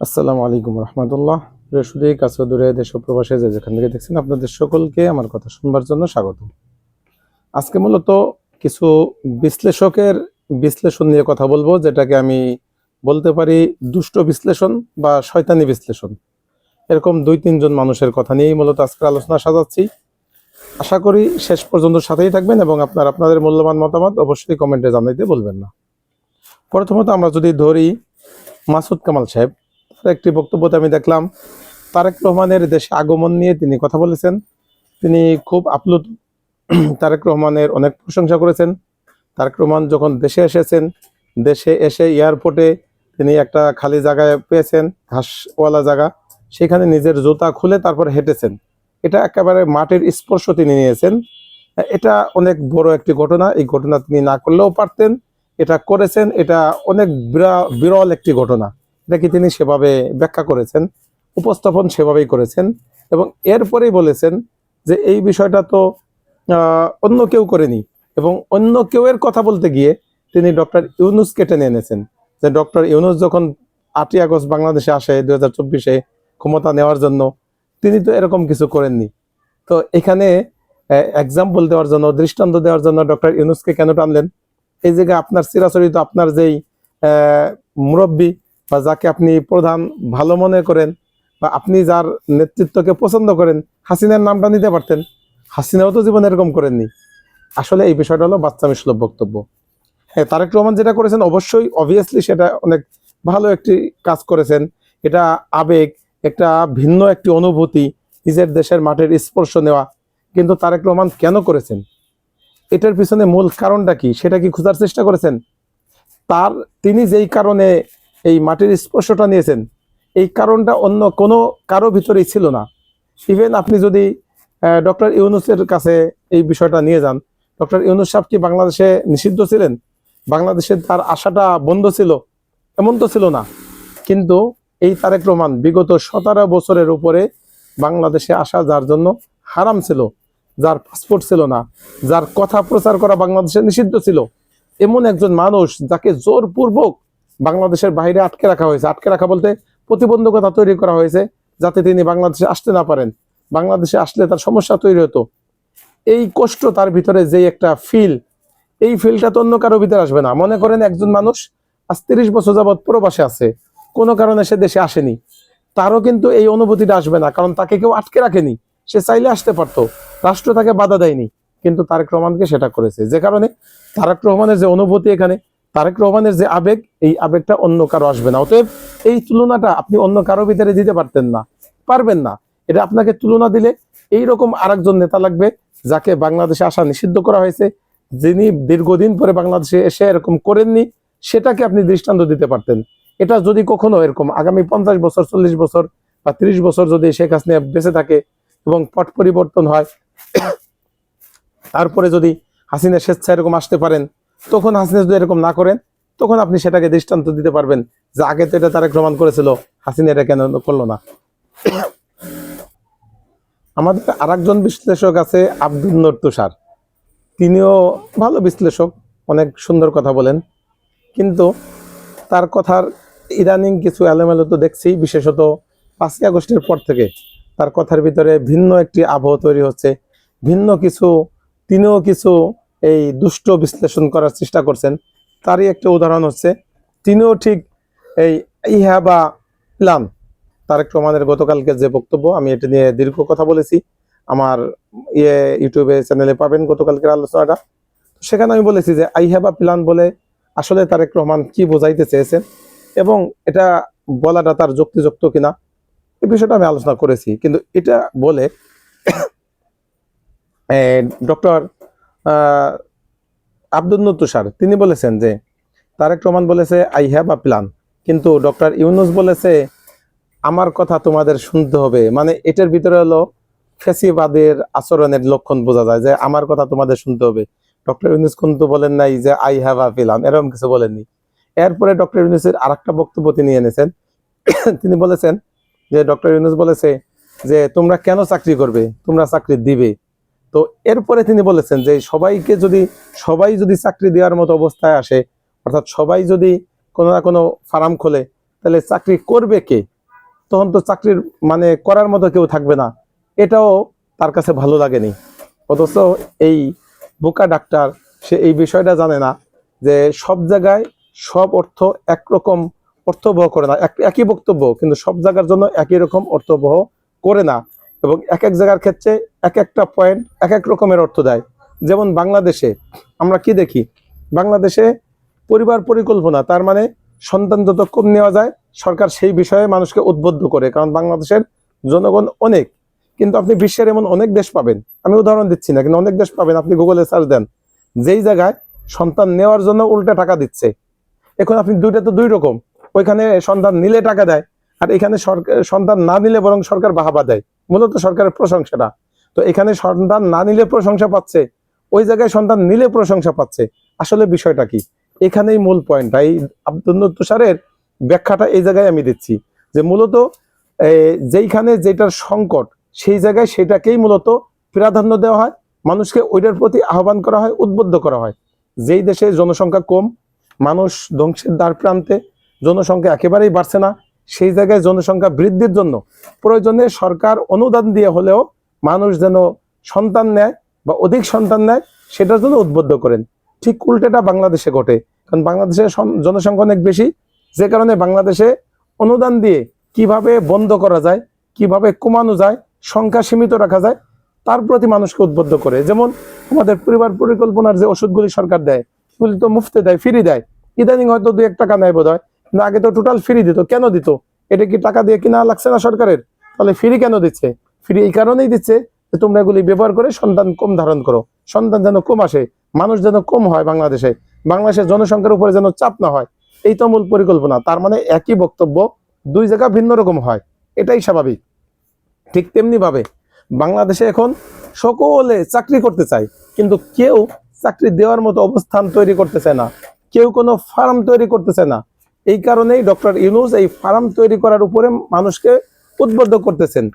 আসসালামু আলাইকুম রহমতুল্লাহ। বৃহস্পতি কাছে দূরে দেশ ও প্রবাসে যে যেখান থেকে দেখছেন আপনাদের সকলকে আমার কথা শুনবার জন্য স্বাগত। আজকে মূলত কিছু বিশ্লেষকের বিশ্লেষণ নিয়ে কথা বলবো, যেটাকে আমি বলতে পারি দুষ্ট বিশ্লেষণ বা শয়তানি বিশ্লেষণ। এরকম দুই তিনজন মানুষের কথা নিয়েই মূলত আজকে আলোচনা সাজাচ্ছি। আশা করি শেষ পর্যন্ত সাথেই থাকবেন এবং আপনাদের মূল্যবান মতামত অবশ্যই কমেন্টে জানাইতে বলবেন না। প্রথমত আমরা যদি ধরি মাসুদ কামাল সাহেব, তার একটি বক্তব্যতে আমি দেখলাম তারেক রহমানের দেশে আগমন নিয়ে তিনি কথা বলেছেন। তিনি খুব আপ্লুত, তারেক রহমানের অনেক প্রশংসা করেছেন। তারেক রহমান যখন দেশে এসেছেন, দেশে এসে এয়ারপোর্টে তিনি একটা খালি জায়গায় পেয়েছেন, ঘাসওয়ালা জায়গা, সেখানে নিজের জুতা খুলে তারপর হেঁটেছেন। এটা একেবারে মাটির স্পর্শ তিনি নিয়েছেন। এটা অনেক বড় একটি ঘটনা। এই ঘটনা তিনি না করলেও পারতেন, এটা করেছেন। এটা অনেক বিরল একটি ঘটনা। এটা কি তিনি সেভাবে ব্যাখ্যা করেছেন, উপস্থাপন সেভাবেই করেছেন এবং এরপরেই বলেছেন যে এই বিষয়টা তো অন্য কেউ করেনি। এবং অন্য কেউ এর কথা বলতে গিয়ে তিনি ডক্টর ইউনূসকে টেনে এনেছেন, যে ডক্টর ইউনূস যখন 8ই আগস্ট বাংলাদেশে আসে 2024-এ ক্ষমতা নেওয়ার জন্য, তিনি তো এরকম কিছু করেননি। তো এখানে এক্সাম্পল দেওয়ার জন্য, দৃষ্টান্ত দেওয়ার জন্য ডক্টর ইউনূসকে কেন টানলেন? এই জায়গায় আপনার চিরাচরিত আপনার যেই মুরব্বী বা যাকে আপনি প্রধান ভালো মনে করেন বা আপনি যার নেতৃত্বকে পছন্দ করেন, হাসিনার নামটা নিতে পারতেন। হাসিনাও তো জীবনে এরকম করেননি। আসলে এই বিষয়টা হলো বাচ্চামি সুলভ বক্তব্য। হ্যাঁ, তারেক রহমান যেটা করেছেন অবশ্যই অবভিয়াসলি সেটা অনেক ভালো একটি কাজ করেছেন। এটা আবেগ, একটা ভিন্ন একটি অনুভূতি, নিজের দেশের মাটির স্পর্শ নেওয়া। কিন্তু তারেক রহমান কেন করেছেন, এটার পিছনে মূল কারণটা কি, সেটা কি খোঁজার চেষ্টা করেছেন? তিনি যেই কারণে এই মাটির স্পর্শটা নিয়েছেন, এই কারণটা অন্য কোনো কারো ভিতরেই ছিল না। ইভেন আপনি যদি ডক্টর ইউনূসের কাছে এই বিষয়টা নিয়ে যান, ডক্টর ইউনূস সাহেব কি বাংলাদেশে নিষিদ্ধ ছিলেন? বাংলাদেশে তার আশাটা বন্ধ ছিল? এমন তো ছিল না। কিন্তু এই তারেক রহমান বিগত 17 বছরের উপরে বাংলাদেশে আসা যার জন্য হারাম ছিল, যার পাসপোর্ট ছিল না, যার কথা প্রচার করা বাংলাদেশে নিষিদ্ধ ছিল, এমন একজন মানুষ যাকে জোরপূর্বক বাংলাদেশের বাইরে আটকে রাখা হয়েছে। আটকে রাখা বলতে প্রতিবন্ধকতা তৈরি করা হয়েছে, যাতে তিনি বাংলাদেশে আসতে না পারেন। বাংলাদেশে আসলে তার সমস্যা তৈরি হতো। এই কষ্ট তার ভিতরে যে একটা ফিল, এই ফিলটা তো অন্য কারো ভিতরে আসবে না। মনে করেন একজন মানুষ আজ 30 বছর যাবৎ প্রবাসে আছে, কোনো কারণে সে দেশে আসেনি, তারও কিন্তু এই অনুভূতিটা আসবে না, কারণ তাকে কেউ আটকে রাখেনি। সে চাইলে আসতে পারতো, রাষ্ট্র তাকে বাধা দেয়নি। কিন্তু তারেক রহমানকে সেটা করেছে, যে কারণে তারেক রহমানের যে অনুভূতি, এখানে তারেক রহমানের যে আবেগ, এই আবেগটা অন্য কারো আসবে না। অতএব এই তুলনাটা আপনি অন্য কারো ভিতরে দিতে পারতেন না, পারবেন না। এটা আপনাকে তুলনা দিলে এইরকম আরেকজন নেতা লাগবে যাকে বাংলাদেশে আসা নিষিদ্ধ করা হয়েছে, যিনি দীর্ঘদিন পরে বাংলাদেশে এসে এরকম করেননি, সেটাকে আপনি দৃষ্টান্ত দিতে পারতেন। এটা যদি কখনো এরকম আগামী 50 বছর, 40 বছর বা 30 বছর যদি শেখ হাসিনা বেঁচে থাকে এবং পট পরিবর্তন হয়, তারপরে যদি হাসিনা স্বেচ্ছা এরকম আসতে পারেন, তখন হাসিনা যদি এরকম না করেন, তখন আপনি সেটাকে দৃষ্টান্ত দিতে পারবেন যে আগে তো এটা তারেক রহমান করেছিল, হাসিনা এটা কেন করলো না। আমাদের আরেকজন বিশ্লেষক আছে আব্দুল নূর তুষার, তিনিও ভালো বিশ্লেষক, অনেক সুন্দর কথা বলেন। কিন্তু তার কথার ইদানিং কিছু এলোমেলো তো দেখছি, বিশেষত 5ই আগস্টের পর থেকে তার কথার ভিতরে ভিন্ন একটি আবহ তৈরি হচ্ছে, ভিন্ন কিছু, তিনিও কিছু এই দুষ্ট বিশ্লেষণ করার চেষ্টা করছেন। তারই একটা উদাহরণ হচ্ছে, তিনিও ঠিক এই ইহা বা প্ল্যান, তারেক রহমানের গতকালকে যে বক্তব্য, আমি এটা নিয়ে দীর্ঘ কথা বলেছি, আমার ইউটিউবে চ্যানেলে পাবেন গতকালকের আলোচনাটা। সেখানে আমি বলেছি যে আই হ্যাভ আ প্ল্যান বলে আসলে তারেক রহমান কি বোঝাইতে চেয়েছেন এবং এটা বলাটা তার যুক্তিযুক্ত কিনা, এই বিষয়টা আমি আলোচনা করেছি। কিন্তু এটা বলে ডক্টর আব্দুল নূর তুষার তিনি বলেছেন যে তারেক রহমান বলেছে আই হ্যাভ আ প্ল্যান, কিন্তু ডক্টর ইউনূস বলেছে আমার কথা তোমাদের শুনতে হবে। মানে এটার ভিতরে হলো ফ্যাসিবাদের আচরণের লক্ষণ বোঝা যায়, যে আমার কথা তোমাদের শুনতে হবে। ডক্টর ইউনূস কিন্তু বলেন নাই যে আই হ্যাভ আ প্ল্যান, এরকম কিছু বলেননি। এরপরে ডক্টর ইউনূসের আরেকটা বক্তব্য তিনি এনেছেন। তিনি বলেছেন যে ডক্টর ইউনূস বলেছে যে তোমরা কেন চাকরি করবে, তোমরা চাকরি দিবে। তো এরপরে তিনি বলেছেন যে সবাই যদি চাকরি দেওয়ার মতো অবস্থায় আসে, অর্থাৎ সবাই যদি কোনো না কোনো ফার্ম খোলে, তাহলে চাকরি করবে কে? তখন তো চাকরির মানে করার মতো কেউ থাকবে না, এটাও তার কাছে ভালো লাগেনি। অথচ এই বোকা ডাক্তার সে এই বিষয়টা জানে না যে সব জায়গায় সব অর্থ একরকম অর্থবহ করে না, একই বক্তব্য কিন্তু সব জায়গার জন্য একই রকম অর্থবহ করে না, এবং এক এক জায়গার ক্ষেত্রে এক একটা পয়েন্ট এক এক রকমের অর্থ দেয়। যেমন বাংলাদেশে আমরা কি দেখি, বাংলাদেশে পরিবার পরিকল্পনা, তার মানে সন্তান যত কম নেওয়া যায় সরকার সেই বিষয়ে মানুষকে উদ্বুদ্ধ করে, কারণ বাংলাদেশের জনগণ অনেক। কিন্তু আপনি বিশ্বের এমন অনেক দেশ পাবেন, আমি উদাহরণ দিচ্ছি না কিন্তু অনেক দেশ পাবেন, আপনি গুগলে সার্চ দেন, যেই জায়গায় সন্তান নেওয়ার জন্য উল্টা টাকা দিচ্ছে। এখন আপনি দুইটা তো দুই রকম, ওইখানে সন্তান নিলে টাকা দেয়, আর এখানে সরকার সন্তান না নিলে বরং সরকার বাহাবা দেয়, মূলত সরকারের প্রশংসাটা। তো এখানে সন্তান না নিলে প্রশংসা পাচ্ছে, ওই জায়গায় সন্তান নিলে প্রশংসা পাচ্ছে। আসলে বিষয়টা কি, এখানেই মূল পয়েন্টটা, এই আব্দুল তুষারের ব্যাখ্যাটা এই জায়গায় আমি দিচ্ছি, যে মূলত যেইখানে যেটার সংকট সেই জায়গায় সেটাকেই মূলত প্রাধান্য দেওয়া হয়, মানুষকে ওইটার প্রতি আহ্বান করা হয়, উদ্বুদ্ধ করা হয়। যেই দেশে জনসংখ্যা কম, মানুষ ধ্বংসের দ্বার প্রান্তে, জনসংখ্যা একেবারেই বাড়ছে না, সেই জায়গায় জনসংখ্যা বৃদ্ধির জন্য প্রয়োজনে সরকার অনুদান দিয়ে হলেও মানুষ যেন সন্তান নেয় বা অধিক সন্তান নেয় সেটার জন্য উদ্বুদ্ধ করেন। ঠিক উল্টেটা বাংলাদেশে ঘটে, কারণ বাংলাদেশের জনসংখ্যা অনেক বেশি, যে কারণে বাংলাদেশে অনুদান দিয়ে কিভাবে বন্ধ করা যায়, কিভাবে কমানো যায়, সংখ্যা সীমিত রাখা যায়, তার প্রতি মানুষকে উদ্বুদ্ধ করে। যেমন আমাদের পরিবার পরিকল্পনার যে ওষুধগুলি সরকার দেয়, এগুলি তো মুফতে দেয়, ফ্রি দেয়, ইদানিং হয়তো 2-1 টাকা নেয় বোধ হয়, কিন্তু আগে তো টোটাল ফ্রি দিত। কেন দিত? এটা কি টাকা দিয়ে কিনা লাগছে না সরকারের? তাহলে ফ্রি কেন দিচ্ছে? ফ্রি এই কারণেই দিচ্ছে যে তোমরা এগুলি ব্যবহার করে সন্তান কম ধারণ করো, সন্তান যেন কম আসে, মানুষ যেন কম হয় বাংলাদেশে, বাংলাদেশের জনসংখ্যার উপরে যেন চাপ না হয়, এই তো মূল পরিকল্পনা। তার মানে একই বক্তব্য দুই জায়গা ভিন্ন রকম হয়, এটাই স্বাভাবিক। ঠিক তেমনি ভাবে বাংলাদেশে এখন সকলে চাকরি করতে চায়, কিন্তু কেউ চাকরি দেওয়ার মতো অবস্থান তৈরি করতেছে না, কেউ কোনো ফার্ম তৈরি করতেছে না। এই কারণেই ডক্টর ইউনূস এই ফার্ম তৈরি করার উপরে মানুষকে উদ্বুদ্ধ করতেছেন।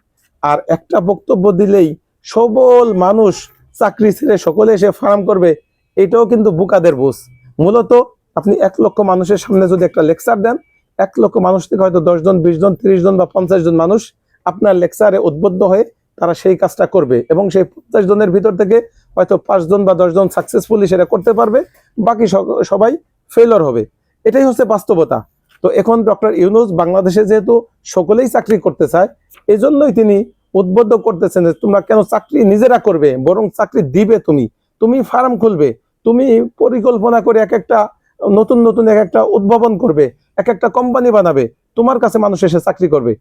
আর একটা বক্তব্য দিলেই সবল মানুষ চাকরি ছেড়ে সকলে এসে ফার্ম করবে, এটাও কিন্তু বুকাদের বুঝ। মূলত আপনি 1 লক্ষ মানুষের সামনে যদি একটা লেকচার দেন, 1 লক্ষ মানুষ থেকে হয়তো 10 জন, 20 জন, 30 জন বা 50 জন মানুষ আপনার লেকচারে উদ্বুদ্ধ হয়ে তারা সেই কাজটা করবে, এবং সেই 50 জনের ভিতর থেকে হয়তো 5 জন বা 10 জন সাকসেসফুলি সেটা করতে পারবে, বাকি সবাই ফেলার হবে। এটাই হচ্ছে বাস্তবতা। তো এখন ডক্টর ইউনূস বাংলাদেশে যেহেতু সকলেই চাকরি করতে চায়, এজন্যই তিনি উদ্বুদ্ধ করতেছেন যে তোমরা কেন চাকরি নিজেরা করবে, বরং চাকরি দিবে তুমি, তুমি ফার্ম খুলবে, তুমি পরিকল্পনা করে এক একটা নতুন নতুন এক একটা উদ্ভাবন করবে, এক একটা কোম্পানি বানাবে, তোমার কাছে মানুষ এসে চাকরি করবে।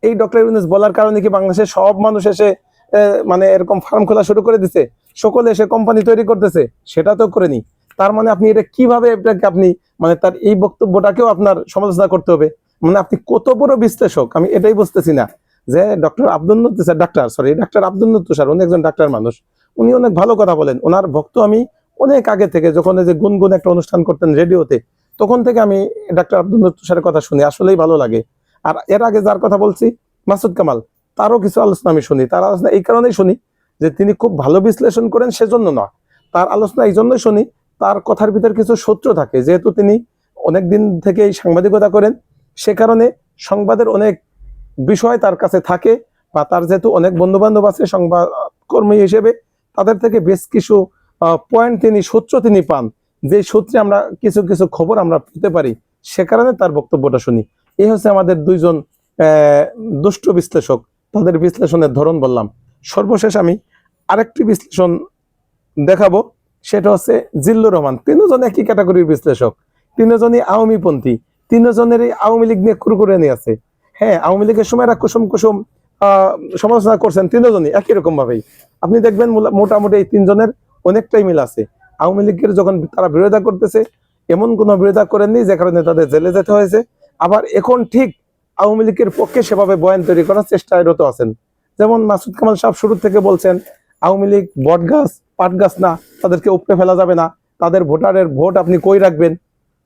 এই ডক্টর ইউনূস বলার কারণে কি বাংলাদেশে সব মানুষ এসে মানে এরকম ফার্ম খোলা শুরু করে দিছে, সকলে এসে কোম্পানি তৈরি করতেছে? সেটা তো করেনি। তার মানে আপনি এটা কিভাবে এটাকে আপনি মানে তার এই বক্তব্যটাকেও আপনার সমালোচনা করতে হবে, মানে আপনি কত বড় বিশ্লেষক আমি এটাই বুঝতেছি না। যে ডক্টর আব্দুল তুষার উনি একজন ডাক্তার মানুষ, উনি অনেক ভালো কথা বলেন, ওনার ভক্ত আমি অনেক আগে থেকে, যখন এই যে গুনগুন একটা অনুষ্ঠান করতেন রেডিওতে, তখন থেকে আমি ডাক্তার আব্দুল তুষারের কথা শুনি, আসলেই ভালো লাগে। আর এর আগে যার কথা বলছি মাসুদ কামাল, তারও কিছু আলোচনা আমি শুনি। তার আলোচনা এই কারণেই শুনি যে তিনি খুব ভালো বিশ্লেষণ করেন, সেজন্য নয়, তার আলোচনা এই জন্যই শুনি, তার কথার ভিতর কিছু সূত্র থাকে, যেহেতু তিনি অনেকদিন থেকেই সাংবাদিকতা করেন, সে কারণে সংবাদের অনেক বিষয় তার কাছে থাকে, বা তার যেহেতু অনেক বন্ধু বান্ধব আছে সংবাদ কর্মী হিসেবে, তাদের থেকে বেশ কিছু পয়েন্ট তিনি সূত্র তিনি পান, যে সূত্রে আমরা কিছু কিছু খবর আমরা পেতে পারি, সে কারণে তার বক্তব্যটা শুনি। এই হচ্ছে আমাদের দুইজন দুষ্ট বিশ্লেষক, তাদের বিশ্লেষণের ধরন বললাম। সর্বশেষ আমি আরেকটি বিশ্লেষণ দেখাবো, সেটা হচ্ছে জিল্লুর রহমান। তিনজন একই ক্যাটাগরির বিশ্লেষক, তিনজনই আওয়ামীপন্থী, তিনজনেরই আওয়ামী লীগ নিয়ে কুরকুরে নিয়ে আছে। হ্যাঁ, আওয়ামী লীগের সময় এরা কুসুম কুসুম সমালোচনা করছেন, তিনজনই একই রকম ভাবেই। আপনি দেখবেন মোটামুটি এই তিনজনের অনেকটাই মিল আছে। আওয়ামী লীগের যখন তারা বিরোধিতা করতেছে, এমন কোনো বিরোধিতা করেননি যে কারণে তাদের জেলে যেতে হয়েছে। আবার এখন ঠিক আওয়ামী লীগের পক্ষে সেভাবে বয়ান তৈরি করার চেষ্টায় রত আছেন। যেমন মাসুদ কামাল সাহেব শুরু থেকে বলছেন আওয়ামী লীগ বট গাছ পাট গাছ না, তাদেরকে উপড়ে ফেলা যাবে না, তাদের ভোটারের ভোট আপনি কই রাখবেন।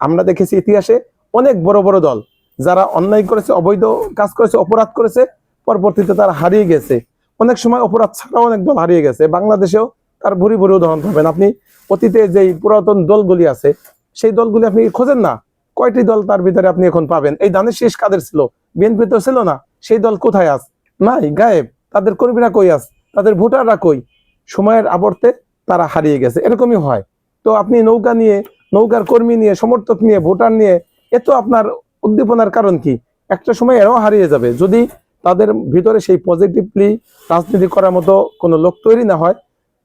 আমরা দেখেছি ইতিহাসে অনেক বড় বড় দল যারা অন্যায় করেছে, অবৈধ কাজ করেছে, অপরাধ করেছে, পরবর্তীতে তারা হারিয়ে গেছে। অনেক সময় অপরাধ ছাড়াও অনেক দল হারিয়ে গেছে, বাংলাদেশেও তার ভুরি ভুরি উদাহরণ পাবেন। আপনি অতীতে যেই পুরাতন দলগুলি আছে সেই দলগুলি আপনি খোঁজেন না, কয়টি দল তার ভিতরে আপনি এখন পাবেন? এই ধানের শীষ কাদের ছিল? বিএনপি তো ছিল না। সেই দল কোথায় আস? নাই, গায়েব। তাদের কর্মীরা কই আস? তাদের ভোটাররা কই? সময়ের আবর্তে তারা হারিয়ে গেছে। এরকমই হয়। তো আপনি নৌকা নিয়ে, নৌকার কর্মী নিয়ে, সমর্থক নিয়ে, ভোটার নিয়ে এত আপনার উদ্দীপনার কারণ কি? একটা সময় এরাও হারিয়ে যাবে যদি তাদের ভিতরে সেই পজিটিভলি রাজনীতি করার মতো কোনো লোক তৈরি না হয়।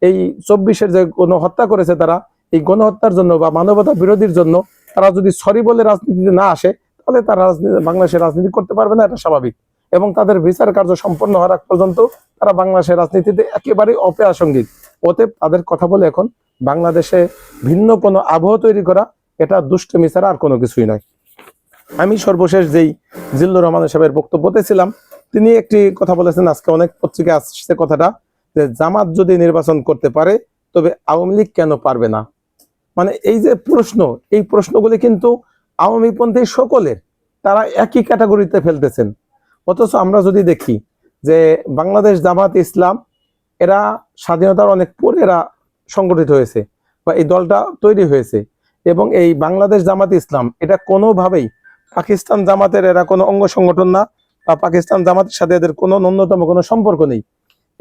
এই 24-এর যে গণহত্যা করেছে তারা, এই গণহত্যার জন্য বা মানবতা বিরোধীর জন্য তারা যদি সরি বলে রাজনীতিতে না আসে, তাহলে তারা বাংলাদেশে রাজনীতি করতে পারবে না, এটা স্বাভাবিক। এবং তাদের বিচার কার্য সম্পন্ন হওয়ার আগ পর্যন্ত তারা বাংলাদেশের রাজনীতিতে একেবারেই অপ্রাসঙ্গিক। অতএব তাদের কথা বলে এখন বাংলাদেশে ভিন্ন কোনো আবহ তৈরি করা, এটা দুষ্টমি ছাড়া আর কোনো কিছুই নয়। আমি সর্বশেষ যেই জিল্লুর রহমান সাহেবের বক্তব্যতে ছিলাম, তিনি একটি কথা বলেছেন, আজকে অনেক পত্রিকায় আসছে কথাটা, যে জামাত যদি নির্বাচন করতে পারে তবে আওয়ামী লীগ কেন পারবে না। মানে এই যে প্রশ্ন, এই প্রশ্নগুলি কিন্তু আওয়ামীপন্থী সকলের, তারা একই ক্যাটাগরিতে ফেলতেছেন। অথচ আমরা যদি দেখি যে বাংলাদেশ জামাত ইসলাম, এরা স্বাধীনতার অনেক পরে এরা সংগঠিত হয়েছে বা এই দলটা তৈরি হয়েছে, এবং এই বাংলাদেশ জামাত ইসলাম এটা কোনোভাবেই পাকিস্তান জামাতের এরা কোনো অঙ্গ সংগঠন না, বা পাকিস্তান জামাতের সাথে এদের কোনো ন্যূনতম কোনো সম্পর্ক নেই।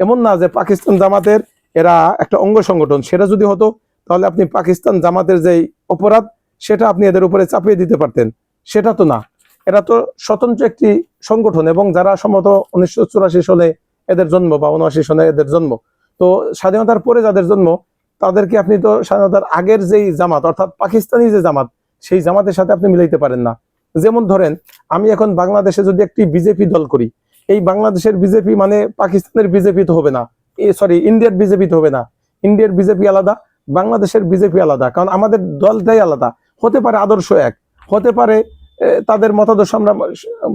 এমন না যে পাকিস্তান জামাতের এরা একটা অঙ্গ সংগঠন, সেটা যদি হতো তাহলে আপনি পাকিস্তান জামাতের যে অপরাধ সেটা আপনি এদের উপরে চাপিয়ে দিতে পারতেন। সেটা তো না, এরা তো স্বতন্ত্র একটি সংগঠন, এবং যারা সম্ভবত 1984 সালে এদের জন্ম বা 79 সনে এদের জন্ম, তো স্বাধীনতার পরে যাদের জন্ম তাদেরকে আপনি তো স্বাধীনতার আগের যেই জামাত অর্থাৎ পাকিস্তানি যে জামাত, সেই জামাতের সাথে আপনি মিলাইতে পারেন না। যেমন ধরেন, আমি এখন বাংলাদেশে যদি একটি বিজেপি দল করি, এই বাংলাদেশের বিজেপি মানে পাকিস্তানের বিজেপি তো হবে না, সরি ইন্ডিয়ার বিজেপি তো হবে না। ইন্ডিয়ার বিজেপি আলাদা, বাংলাদেশের বিজেপি আলাদা, কারণ আমাদের দলটাই আলাদা। হতে পারে আদর্শ এক, হতে পারে তাদের মতাদর্শ আমরা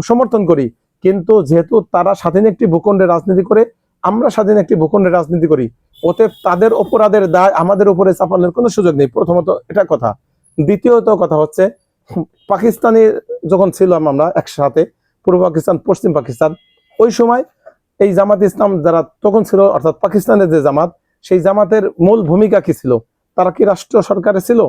সমর্থন করি, কিন্তু যেহেতু তারা স্বাধীন একটি ভূখণ্ডে রাজনীতি করে, আমরা স্বাধীন একটি ভূখণ্ডে রাজনীতি করি, অতএব তাদের অপরাধের দায় আমাদের উপরে চাপানোর কোনো সুযোগ নেই। প্রথমত এটা কথা। দ্বিতীয়ত কথা হচ্ছে, পাকিস্তানি যখন ছিলাম আমরা একসাথে, পূর্ব পাকিস্তান পশ্চিম পাকিস্তান, ওই সময় এই জামাত ইসলাম যারা তখন ছিল, অর্থাৎ পাকিস্তানের যে জামাত, সেই জামাতের মূল ভূমিকা কি ছিল? তারা কি রাষ্ট্র সরকারে ছিল?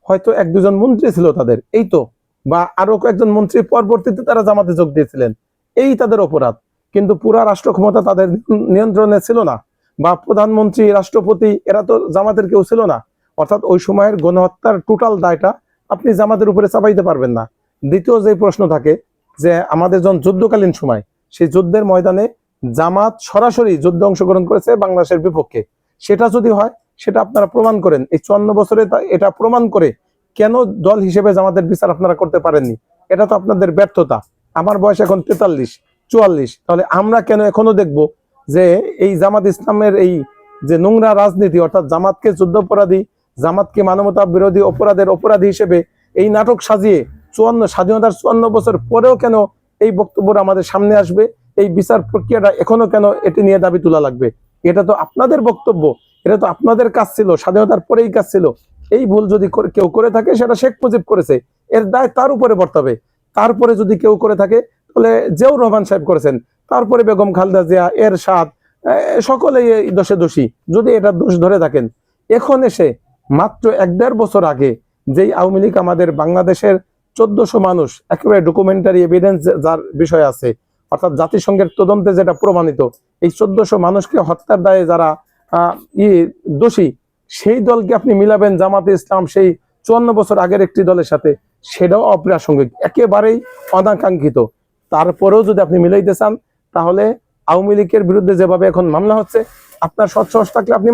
হয়তো 1-2 জন মন্ত্রী ছিল তাদের, এই তো, বা আরো কয়েকজন মন্ত্রী পরবর্তীতে তারা জামাতে যোগ দিয়েছিলেন, এই তাদের অপরাধ। কিন্তু পুরা রাষ্ট্র ক্ষমতা তাদের নিয়ন্ত্রণে ছিল না, বা প্রধানমন্ত্রী, রাষ্ট্রপতি এরা তো জামাতের কেউ ছিল না। অর্থাৎ ওই সময়ের গণহত্যার টোটাল দায়টা আপনি জামাতের উপরে চাপাইতে পারবেন না। দ্বিতীয় যে প্রশ্ন থাকে যে আমাদের যখন যুদ্ধকালীন সময়, সেই যুদ্ধের ময়দানে জামাত সরাসরি যুদ্ধে অংশগ্রহণ করেছে বাংলাদেশের বিপক্ষে, সেটা যদি হয় সেটা আপনারা প্রমাণ করেন। এই 54 বছরে এটা প্রমাণ করে কেন দল হিসেবে জামাতের বিচার আপনারা করতে পারেননি? এটা তো আপনাদের ব্যর্থতা। আমার বয়স এখন 43-44, তাহলে আমরা কেন এখনো দেখব যে এই জামাত ইসলামের এই যে নোংরা রাজনীতি, অর্থাৎ জামাতকে যুদ্ধাপরাধী, জামাতকে মানবতা বিরোধী অপরাধের অপরাধী হিসেবে এই নাটক সাজিয়ে স্বাধীনতার 54 বছর পরেও কেন এই বক্তব্যটা আমাদের সামনে আসবে? এই বিচার প্রক্রিয়াটা এখনো কেন এটি নিয়ে দাবি তোলা লাগবে? এটা তো আপনাদের বক্তব্য, এটা তো আপনাদের কাজ ছিল, স্বাধীনতার পরেই কাজ ছিল। এই ভুল যদি কেউ করে থাকে, সেটা শেখ মুজিব করেছে, এর দায় তার উপরে বর্তাবে। তারপরে যদি কেউ করে থাকে, তাহলে জিয়াউর রহমান সাহেব করেছেন, তারপরে বেগম খালেদা জিয়া, এরশাদ, সকলেই এই দোষে দোষী যদি এটা দোষ ধরে থাকেন। এখন এসে মাত্র 1-1.5 বছর আগে যেই আওয়ামী লীগ আমাদের বাংলাদেশের 1400 মানুষ, একেবারে ডকুমেন্টারি এভিডেন্স যার বিষয় আছে, অর্থাৎ জাতিসংঘের তদন্তে যেটা প্রমাণিত, এই 1400 মানুষকে হত্যার দায়ে যারা দোষী, সেই দলকে আপনি মিলাবেন জামাতে ইসলাম সেই 54 বছর আগের একটি দলের সাথে? সেটাও অপ্রাসঙ্গিক, একেবারেই অনাকাঙ্ক্ষিত। তারপরেও যদি আপনি মিলাইতে চান, তাহলে আওয়ামী লীগের বিরুদ্ধে যেভাবে এখন মামলা হচ্ছে, আপনার সৎসাহস থাকলে আপনি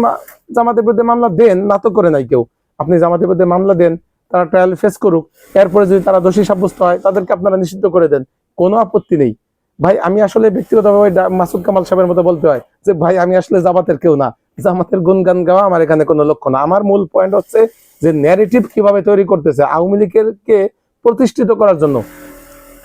জামাতের বিরুদ্ধে মামলা দেন, না তো করে নাই কেউ। আপনি জামাতের বিরুদ্ধে মামলা দেন, তারা ট্রায়াল ফেস করুক, এরপরে যদি তারা দোষী সাব্যস্ত হয় তাদেরকে আপনারা নিষিদ্ধ করে দেন, কোনো আপত্তি নেই। ভাই আমি আসলে ব্যক্তিগতভাবে মাসুদ কামাল সাহেবের মতো বলতে হয় যে ভাই আমি আসলে জামাতের কেউ না, জামাতের গুণগান গাওয়া আমার এখানে কোনো লক্ষ্য না। আমার মূল পয়েন্ট হচ্ছে যে ন্যারেটিভ কিভাবে তৈরি করতেছে আওয়ামী লীগকে প্রতিষ্ঠিত করার জন্য,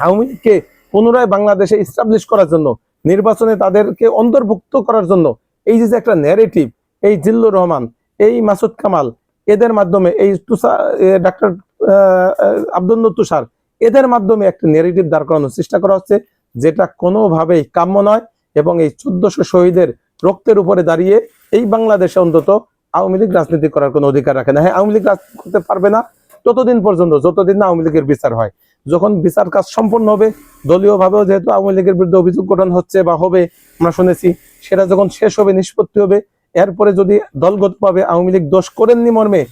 আওয়ামী লীগকে পুনরায় বাংলাদেশে ইস্টাবলিশ করার জন্য, নির্বাচনে তাদেরকে অন্তর্ভুক্ত করার জন্য, এই যে একটা ন্যারেটিভ, এই জিল্লুর রহমান, এই মাসুদ কামাল, এদের মাধ্যমে, এই ডাক্তার আব্দুল নূর তুষার, এদের মাধ্যমে একটা ন্যারেটিভ দাঁড় করানোর চেষ্টা করা হচ্ছে, যেটা কোনোভাবেই কাম্য নয়। এবং এই 1400 শহীদের রক্তের উপরে দাঁড়িয়ে এই বাংলাদেশে অন্তত আওয়ামী লীগ রাজনীতি করার কোনো অধিকার রাখে না। হ্যাঁ, আওয়ামী লীগ রাজনীতি করতে পারবে না ততদিন পর্যন্ত যতদিন না আওয়ামী লীগের বিচার হয়। যখন বিচার কাজ সম্পন্ন হবে, দলীয় ভাবেও যেহেতু আওয়ামী লীগের বিরুদ্ধে অভিযোগ গঠন হচ্ছে বা হবে আমরা শুনেছি, সেটা যখন শেষ হবে, নিষ্পত্তি হবে, এরপরে যদি দলগতভাবে আওয়ামী লীগ দোষ করেননি মর্মে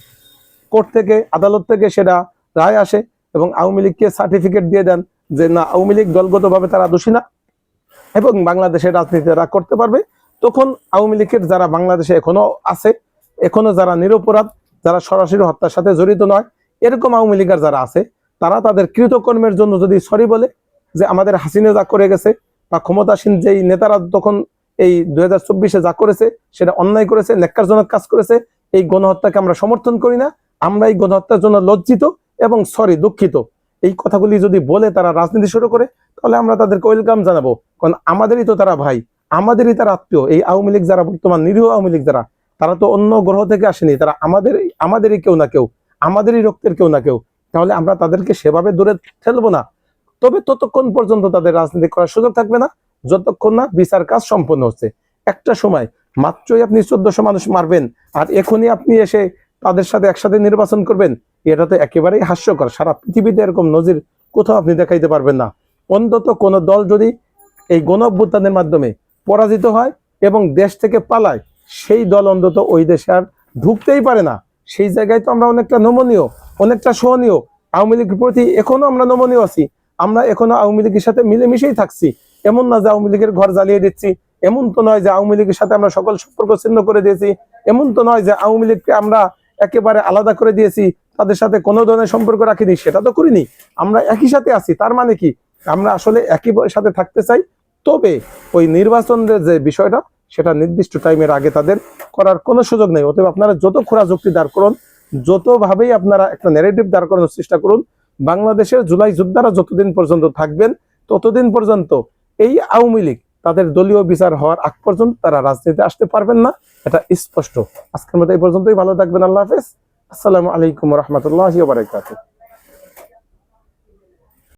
কোর্ট থেকে আদালত থেকে সেটা রায় আসে এবং আওয়ামী লীগকে সার্টিফিকেট দিয়ে দেন যে না আওয়ামী লীগ দলগতভাবে তারা দোষী না এবং বাংলাদেশের রাজনীতি তারা করতে পারবে, তখন আওয়ামী লীগের যারা বাংলাদেশে এখনো আছে, এখনো যারা নিরপরাধ, যারা সরাসরি হত্যার সাথে জড়িত নয়, এরকম আওয়ামী লীগের যারা আছে, তারা তাদের কৃতকর্মের জন্য যদি সরি বলে যে আমাদের হাসিনা যা করে গেছে বা ক্ষমতাসীন যেই নেতারা তখন এই 2024-এ যা করেছে সেটা অন্যায় করেছে, ন্যাক্কারজনক কাজ করেছে, এই গণহত্যাকে আমরা সমর্থন করি না, আমরা এই গণহত্যার জন্য লজ্জিত এবং সরি দুঃখিত, এই কথাগুলি যদি বলে তারা রাজনীতি শুরু করে, তাহলে আমরা তাদেরকে ওয়েলকাম জানাবো। কারণ আমাদেরই তো তারা ভাই, আমাদেরই তারা আত্মীয়। এই আওয়ামী লীগ যারা বর্তমান নিরীহ আওয়ামী লীগ যারা, তারা তো অন্য গ্রহ থেকে আসেনি, তারা আমাদেরই কেউ না কেউ, আমাদেরই রক্তের কেউ না কেউ। তাহলে আমরা তাদেরকে সেভাবে দূরে ঠেলবো না। তবে ততক্ষণ পর্যন্ত তাদের রাজনীতি করার সুযোগ থাকবে না যতক্ষণ না বিচার কাজ সম্পন্ন হচ্ছে। একটা সময় মাত্রই আপনি 1400 মানুষ মারবেন আর এখনই আপনি এসে তাদের সাথে একসাথে নির্বাচন করবেন, এটা তো একেবারেই হাস্যকর। সারা পৃথিবীতে এরকম নজির কোথাও আপনি দেখাইতে পারবেন না। অন্তত কোন দল যদি এই গণ অভ্যুত্থানের মাধ্যমে পরাজিত হয় এবং দেশ থেকে পালায়, সেই দল অন্তত ওই দেশে আর ঢুকতেই পারে না। সেই জায়গায় তো আমরা অনেকটা নমনীয়, অনেকটা সহনীয়, আওয়ামী লীগের প্রতি এখনো আমরা নমনীয় আছি। আমরা এখনো আওয়ামী লীগের সাথে মিলেমিশেই থাকছি। এমন না যে আওয়ামী লীগের ঘর জ্বালিয়ে দিচ্ছি, এমন তো নয় যে আওয়ামী লীগের সাথে আমরা সকল সম্পর্ক ছিন্ন করে দিয়েছি, এমন তো নয় যে আওয়ামী লীগকে আমরা একেবারে আলাদা করে দিয়েছি, তাদের সাথে কোনো ধরনের সম্পর্ক রাখিনি, সেটা তো করিনি। আমরা একই সাথে আছি। তার মানে কি, আমরা আসলে একই সাথে থাকতে চাই। তবে ওই নির্বাচনের যে বিষয়টা, সেটা নির্দিষ্ট টাইমের আগে তাদের করার কোনো সুযোগ নেই। অতএব আপনারা যত খোঁড়া যুক্তি দাঁড় করুন, যতভাবেই আপনারা একটা ন্যারেটিভ দাঁড় করানোর চেষ্টা করুন, বাংলাদেশের জুলাই যোদ্ধারা যতদিন পর্যন্ত থাকবেন, ততদিন পর্যন্ত এই আওয়ামী লীগ তাদের দলীয় বিচার হওয়ার আগ পর্যন্ত তারা রাজনীতিতে আসতে পারবেন না, এটা স্পষ্ট। আজকের মতো এই পর্যন্তই। ভালো থাকবেন। আল্লাহ হাফেজ। আসসালামু আলাইকুম রহমতুল্লাহি ওয়া বারাকাতুহু।